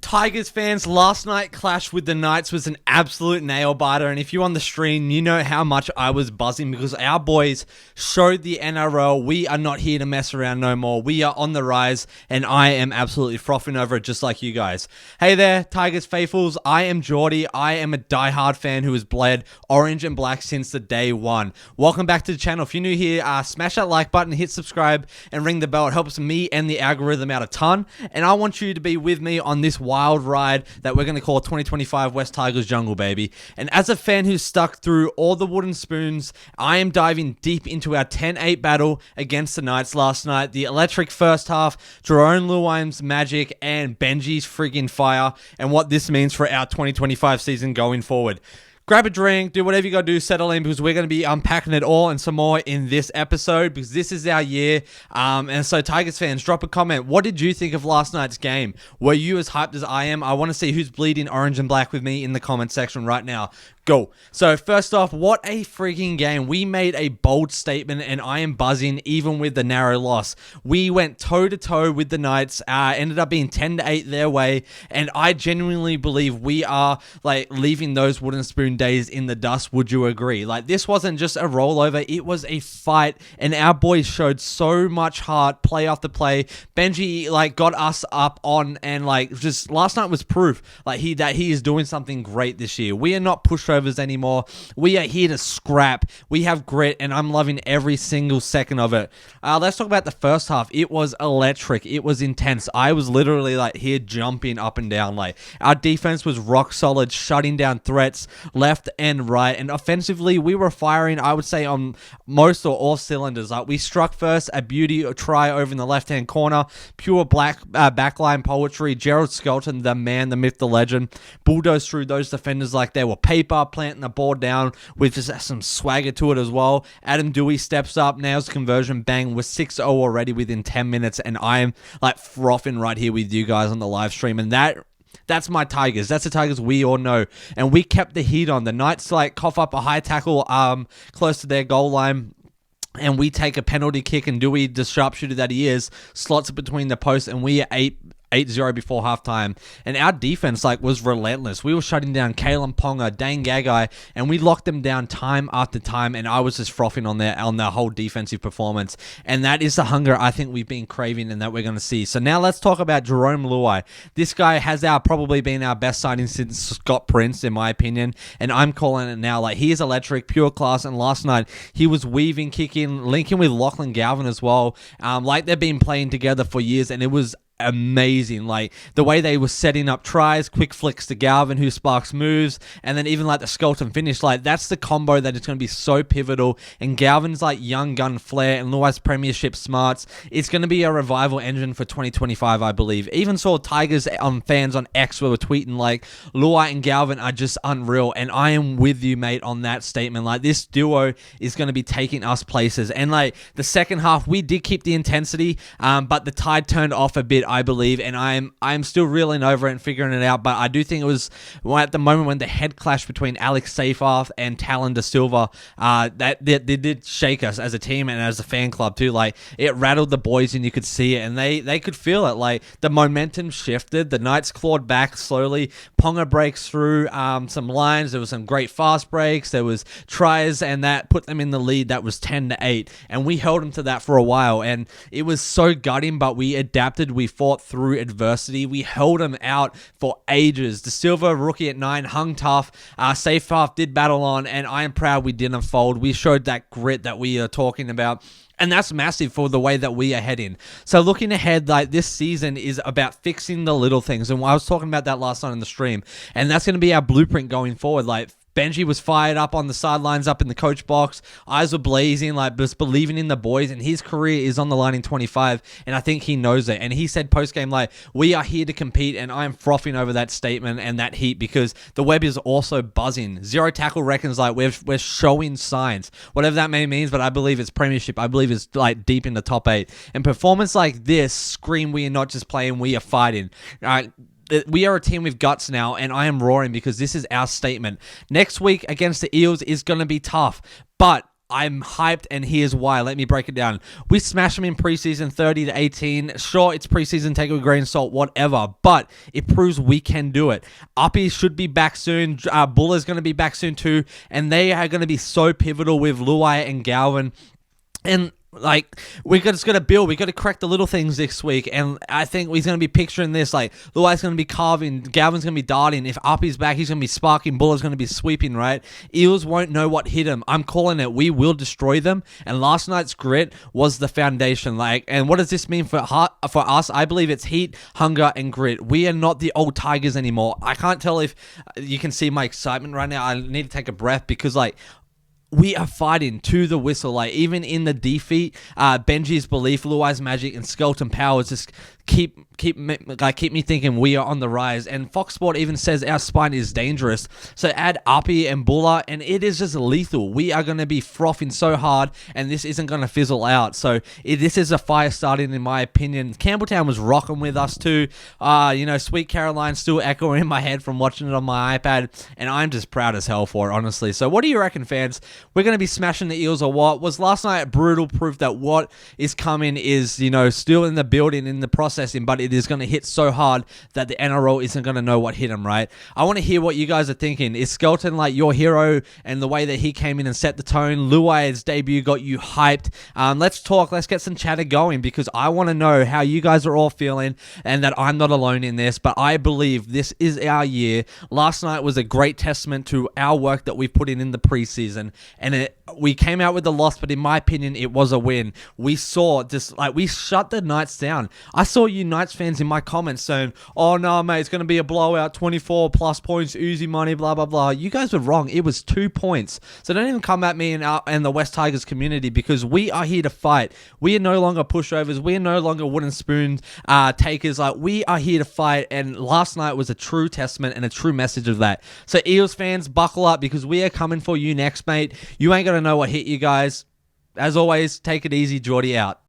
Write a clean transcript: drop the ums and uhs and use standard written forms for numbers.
Tigers fans, last night clash with the Knights was an absolute nail biter, and if you're on the stream, you know how much I was buzzing because our boys showed the NRL. We are not here to mess around no more. We are on the rise, and I am absolutely frothing over it just like you guys. Hey there, Tigers faithfuls. I am Geordie. I am a diehard fan who has bled orange and black since the day one. Welcome back to the channel. If you're new here, smash that like button, hit subscribe, and ring the bell. It helps me and the algorithm out a ton, and I want you to be with me on this wild ride that we're going to call 2025 West Tigers Jungle, baby. And as a fan who's stuck through all the wooden spoons, I am diving deep into our 10-8 battle against the Knights last night. The electric first half, Jarome Luai's magic, and Benji's friggin' fire, and what this means for our 2025 season going forward. Grab a drink, do whatever you gotta do, settle in, because we're gonna be unpacking it all and some more in this episode, because this is our year. And so Tigers fans, drop a comment. What did you think of last night's game? Were you as hyped as I am? I want to see who's bleeding orange and black with me in the comment section right now. Go. So first off, what a freaking game. We made a bold statement, and I am buzzing even with the narrow loss. We went toe-to-toe with the Knights, ended up being 10-8 their way, and I genuinely believe we are like leaving those wooden spoon days in the dust. Would you agree? Like, this wasn't just a rollover, it was a fight, and our boys showed so much heart play after play. Benji like got us up on, and like just last night was proof like that he is doing something great this year. We are not pushovers anymore. We are here to scrap. We have grit, and I'm loving every single second of it. Let's talk about the first half. It was electric. It was intense. I was literally like here jumping up and down. Like, our defense was rock solid, shutting down threats left and right, and offensively we were firing, I would say, on most or all cylinders. Like, we struck first, a beauty try over in the left hand corner, pure black backline poetry. Gerald Skelton, the man, the myth, the legend, bulldozed through those defenders like they were paper, planting the ball down with just some swagger to it as well. Adam Dewey steps up, nails conversion, bang. We're 6-0 already within 10 minutes, and I am like frothing right here with you guys on the live stream, and that's my Tigers. That's the Tigers we all know. And we kept the heat on. The Knights like cough up a high tackle close to their goal line, and we take a penalty kick, and Dewey, the sharpshooter that he is, slots it between the posts, and we are 8-0 before halftime, and our defense like was relentless. We were shutting down Kalen Ponga, Dane Gagai, and we locked them down time after time, and I was just frothing on their whole defensive performance, and that is the hunger I think we've been craving and that we're going to see. So now let's talk about Jarome Luai. This guy has probably been our best signing since Scott Prince, in my opinion, and I'm calling it now. Like, he is electric, pure class, and last night he was weaving, kicking, linking with Lachlan Galvin as well. Like, they've been playing together for years, and it was amazing. Like, the way they were setting up tries, quick flicks to Galvin, who sparks moves, and then even like the Skelton finish. Like, that's the combo that is going to be so pivotal. And Galvin's like young gun flair and Luai's premiership smarts, it's going to be a revival engine for 2025, I believe. Even saw Tigers fans on X were tweeting like, Lui and Galvin are just unreal, and I am with you, mate, on that statement. Like, this duo is going to be taking us places. And like, the second half, we did keep the intensity, but the tide turned off a bit, I believe, and I'm still reeling over it and figuring it out. But I do think it was at the moment when the head clash between Alex Seyfarth and Talon De Silva, that they did shake us as a team and as a fan club too. Like, it rattled the boys, and you could see it, and they could feel it. Like, the momentum shifted. The Knights clawed back slowly. Ponga breaks through some lines. There was some great fast breaks. There was tries, and that put them in the lead. That was 10-8, and we held them to that for a while, and it was so gutting, but we adapted. We fought through adversity. We held them out for ages. De Silva, rookie at 9, hung tough. Seyfarth did battle on, and I am proud we didn't fold. We showed that grit that we are talking about, and that's massive for the way that we are heading. So looking ahead, like, this season is about fixing the little things, and I was talking about that last night in the stream, and that's going to be our blueprint going forward. Like, Benji was fired up on the sidelines, up in the coach box. Eyes were blazing, like, just believing in the boys, and his career is on the line in 25, and I think he knows it. And he said post-game, like, we are here to compete, and I am frothing over that statement and that heat, because the web is also buzzing. Zero tackle reckons like we're showing signs, whatever that may mean, but I believe it's premiership. I believe it's like deep in the top 8. And performance like this scream, we are not just playing, we are fighting. All right. We are a team with guts now, and I am roaring because this is our statement. Next week against the Eels is going to be tough, but I'm hyped, and here's why. Let me break it down. We smashed them in preseason 30-18. Sure, it's preseason, take it with a grain of salt, whatever, but it proves we can do it. Uppy should be back soon. Buller's going to be back soon too, and they are going to be so pivotal with Luai and Galvin. And like, we just got to build. We got to correct the little things this week. And I think he's going to be picturing this. Like, Luai's going to be carving. Galvin's going to be darting. If Uppy's back, he's going to be sparking. Buller's going to be sweeping, right? Eels won't know what hit him. I'm calling it. We will destroy them. And last night's grit was the foundation. Like, and what does this mean for us? I believe it's heat, hunger, and grit. We are not the old Tigers anymore. I can't tell if you can see my excitement right now. I need to take a breath because, like, we are fighting to the whistle. Like, even in the defeat, Benji's belief, Luai's magic, and Skelton powers just keep me thinking we are on the rise. And Fox Sport even says our spine is dangerous. So add Uppy and Buller, and it is just lethal. We are going to be frothing so hard, and this isn't going to fizzle out. So this is a fire starting, in my opinion. Campbelltown was rocking with us too. Sweet Caroline still echoing in my head from watching it on my iPad, and I'm just proud as hell for it, honestly. So what do you reckon, fans? We're going to be smashing the Eels, or what? Was last night brutal proof that what is coming is, still in the building, in the processing, but it is going to hit so hard that the NRL isn't going to know what hit him, right? I want to hear what you guys are thinking. Is Skelton like your hero, and the way that he came in and set the tone? Luai's debut got you hyped. Let's talk. Let's get some chatter going, because I want to know how you guys are all feeling, and that I'm not alone in this, but I believe this is our year. Last night was a great testament to our work that we've put in the preseason, and we came out with a loss, but in my opinion, it was a win. We saw we shut the Knights down. I saw you Knights fans in my comments saying, oh no, mate, it's going to be a blowout, 24 plus points, easy money, blah, blah, blah. You guys were wrong. It was 2 points. So don't even come at me and the West Tigers community, because we are here to fight. We are no longer pushovers. We are no longer wooden spoon takers. Like, we are here to fight, and last night was a true testament and a true message of that. So Eels fans, buckle up, because we are coming for you next, mate. You ain't going to know what hit you guys. As always, take it easy. Geordie out.